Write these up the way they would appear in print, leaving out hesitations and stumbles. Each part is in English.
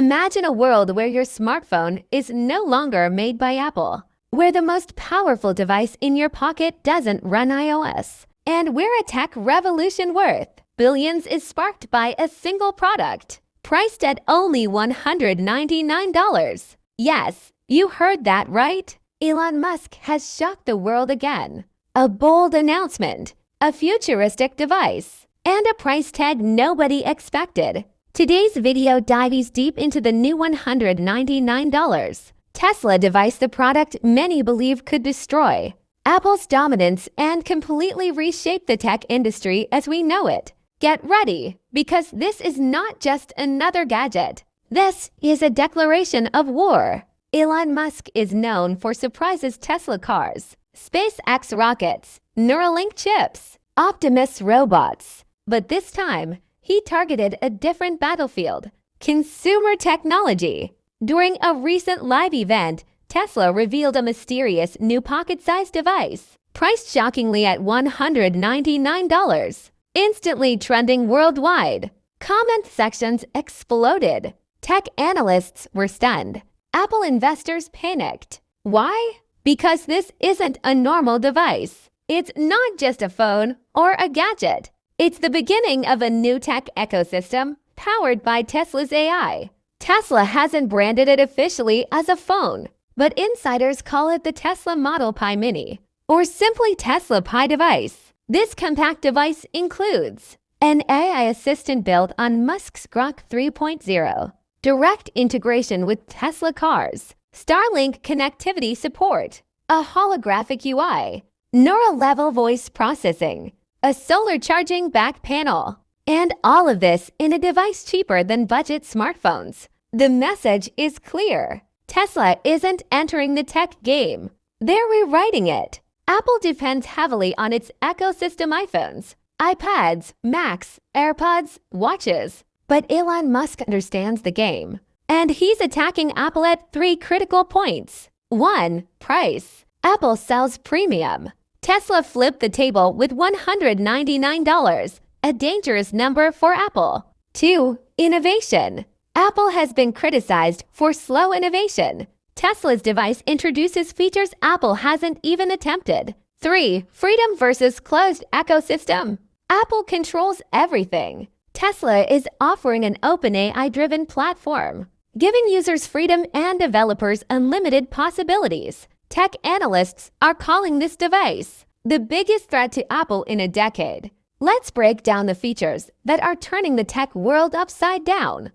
Imagine a world where your smartphone is no longer made by Apple, where the most powerful device in your pocket doesn't run iOS, and where a tech revolution worth billions is sparked by a single product, priced at only $199. Yes, you heard that right. Elon Musk has shocked the world again. A bold announcement, a futuristic device, and a price tag nobody expected. Today's video dives deep into the new $199 Tesla device, the product many believe could destroy Apple's dominance and completely reshape the tech industry as we know it. Get ready, because this is not just another gadget. This is a declaration of war. Elon Musk is known for surprises: Tesla cars, SpaceX rockets, Neuralink chips, Optimus robots. But this time, he targeted a different battlefield: consumer technology. During a recent live event, Tesla revealed a mysterious new pocket-sized device, priced shockingly at $199, instantly trending worldwide. Comment sections exploded. Tech analysts were stunned. Apple investors panicked. Why? Because this isn't a normal device. It's not just a phone or a gadget. It's the beginning of a new tech ecosystem powered by Tesla's AI. Tesla hasn't branded it officially as a phone, but insiders call it the Tesla Model Pi Mini, or simply Tesla Pi device. This compact device includes an AI assistant built on Musk's Grok 3.0, direct integration with Tesla cars, Starlink connectivity support, a holographic UI, neural-level voice processing, a solar charging back panel, and all of this in a device cheaper than budget smartphones. The message is clear. Tesla isn't entering the tech game. They're rewriting it. Apple depends heavily on its ecosystem: iPhones, iPads, Macs, AirPods, watches. But Elon Musk understands the game, and he's attacking Apple at 3 critical points. 1. Price. Apple sells premium. Tesla flipped the table with $199, a dangerous number for Apple. 2. Innovation. Apple has been criticized for slow innovation. Tesla's device introduces features Apple hasn't even attempted. 3. Freedom versus closed ecosystem. Apple controls everything. Tesla is offering an open AI-driven platform, giving users freedom and developers unlimited possibilities. Tech analysts are calling this device the biggest threat to Apple in a decade. Let's break down the features that are turning the tech world upside down.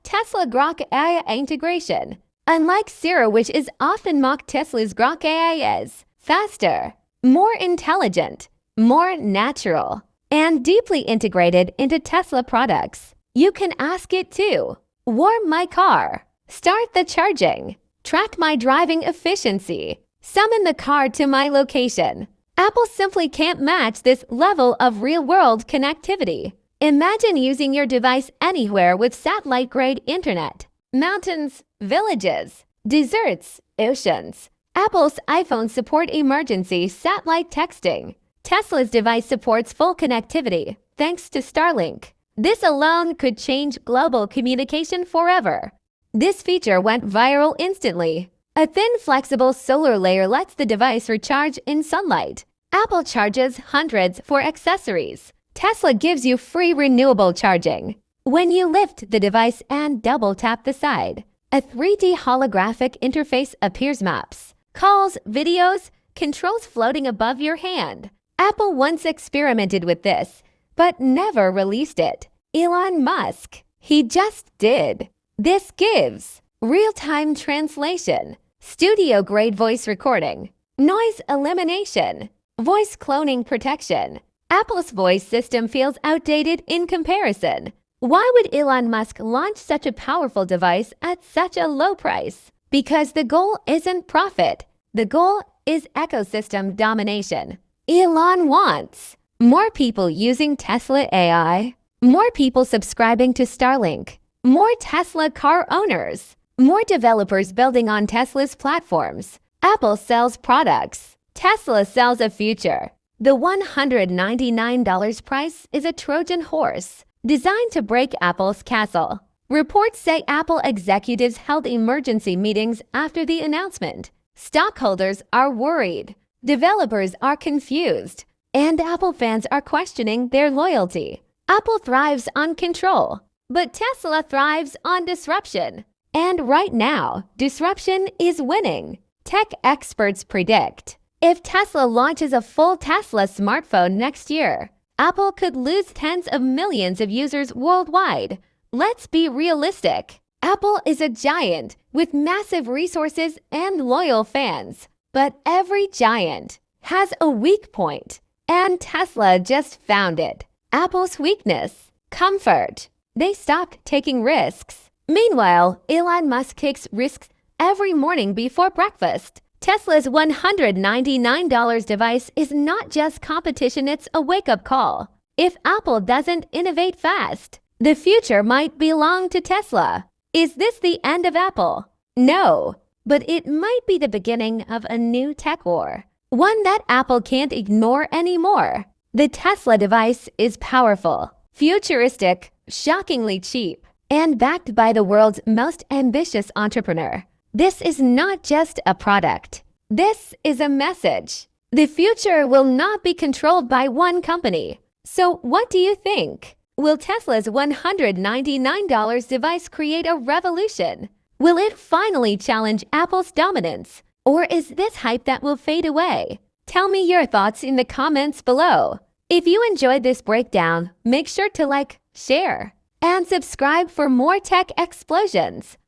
Tesla Grok AI integration. Unlike Siri, which is often mocked, Tesla's Grok AI is faster, more intelligent, more natural, and deeply integrated into Tesla products. You can ask it to warm my car, start the charging, track my driving efficiency, summon the car to my location. Apple simply can't match this level of real-world connectivity. Imagine using your device anywhere with satellite-grade internet. Mountains, villages, deserts, oceans. Apple's iPhones support emergency satellite texting. Tesla's device supports full connectivity thanks to Starlink. This alone could change global communication forever. This feature went viral instantly. A thin, flexible solar layer lets the device recharge in sunlight. Apple charges hundreds for accessories. Tesla gives you free renewable charging. When you lift the device and double-tap the side, a 3D holographic interface appears: maps, calls, videos, controls floating above your hand. Apple once experimented with this, but never released it. Elon Musk, he just did. This gives real-time translation, studio-grade voice recording, noise elimination, voice cloning protection. Apple's voice system feels outdated in comparison. Why would Elon Musk launch such a powerful device at such a low price? Because the goal isn't profit. The goal is ecosystem domination. Elon wants more people using Tesla AI, more people subscribing to Starlink, more Tesla car owners, more developers building on Tesla's platforms. Apple sells products. Tesla sells a future. The $199 price is a Trojan horse designed to break Apple's castle. Reports say Apple executives held emergency meetings after the announcement. Stockholders are worried, developers are confused, and Apple fans are questioning their loyalty. Apple thrives on control, but Tesla thrives on disruption. And right now, disruption is winning. Tech experts predict if Tesla launches a full Tesla smartphone next year, Apple could lose tens of millions of users worldwide. Let's be realistic. Apple is a giant with massive resources and loyal fans. But every giant has a weak point, and Tesla just found it. Apple's weakness: comfort. They stopped taking risks. Meanwhile, Elon Musk takes risks every morning before breakfast. Tesla's $199 device is not just competition, it's a wake-up call. If Apple doesn't innovate fast, the future might belong to Tesla. Is this the end of Apple? No, but it might be the beginning of a new tech war, one that Apple can't ignore anymore. The Tesla device is powerful, futuristic, shockingly cheap, and backed by the world's most ambitious entrepreneur. This is not just a product. This is a message. The future will not be controlled by one company. So what do you think? Will Tesla's $199 device create a revolution? Will it finally challenge Apple's dominance? Or is this hype that will fade away? Tell me your thoughts in the comments below. If you enjoyed this breakdown, make sure to like, share, and subscribe for more tech explosions.